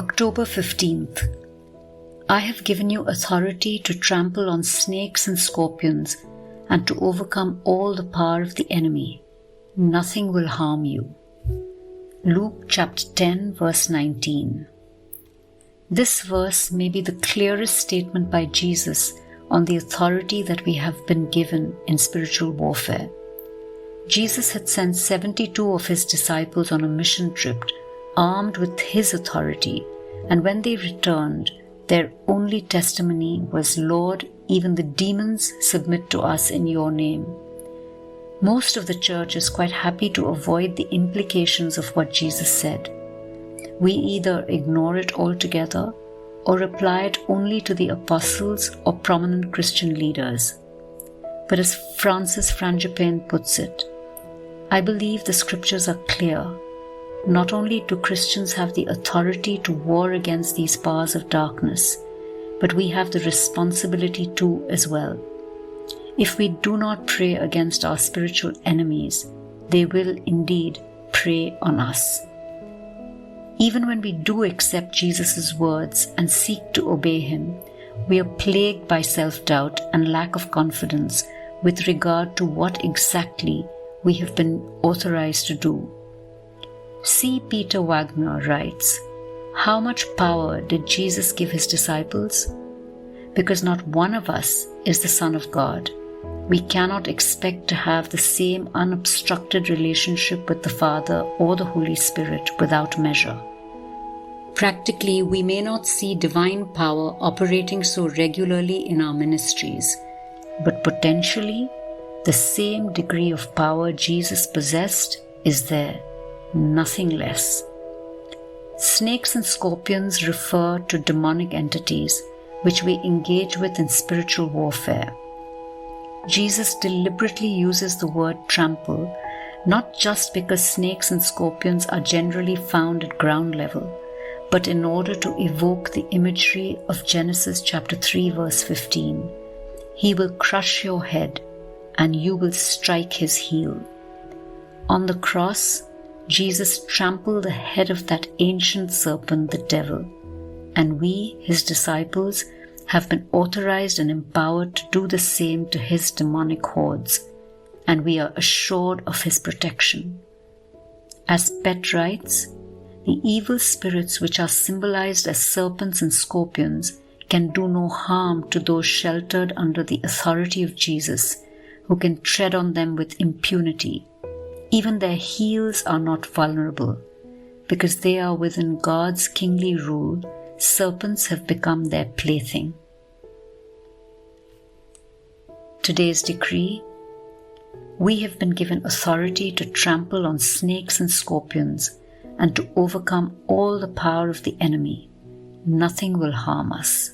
October 15th. I have given you authority to trample on snakes and scorpions and to overcome all the power of the enemy. Nothing will harm you. Luke chapter 10 verse 19. This verse may be the clearest statement by Jesus on the authority that we have been given in spiritual warfare. Jesus had sent 72 of his disciples on a mission trip, armed with his authority, and when they returned, their only testimony was, "Lord, even the demons submit to us in your name." Most of the church is quite happy to avoid the implications of what Jesus said. We either ignore it altogether or apply it only to the apostles or prominent Christian leaders. But as Francis Frangipane puts it, I believe the scriptures are clear. Not only do Christians have the authority to war against these powers of darkness, but we have the responsibility to as well. If we do not pray against our spiritual enemies, they will indeed prey on us. Even when we do accept Jesus' words and seek to obey him, we are plagued by self-doubt and lack of confidence with regard to what exactly we have been authorized to do. C. Peter Wagner writes, "How much power did Jesus give his disciples? Because not one of us is the Son of God, we cannot expect to have the same unobstructed relationship with the Father or the Holy Spirit without measure. Practically, we may not see divine power operating so regularly in our ministries, but potentially, the same degree of power Jesus possessed is there, nothing less." Snakes and scorpions refer to demonic entities which we engage with in spiritual warfare. Jesus deliberately uses the word trample, not just because snakes and scorpions are generally found at ground level, but in order to evoke the imagery of Genesis chapter 3 verse 15. He will crush your head and you will strike his heel. On the cross, Jesus trampled the head of that ancient serpent, the devil, and we, his disciples, have been authorized and empowered to do the same to his demonic hordes, and we are assured of his protection. As Pett writes, the evil spirits which are symbolized as serpents and scorpions can do no harm to those sheltered under the authority of Jesus, who can tread on them with impunity. Even their heels are not vulnerable. Because they are within God's kingly rule, serpents have become their plaything. Today's decree: we have been given authority to trample on snakes and scorpions and to overcome all the power of the enemy. Nothing will harm us.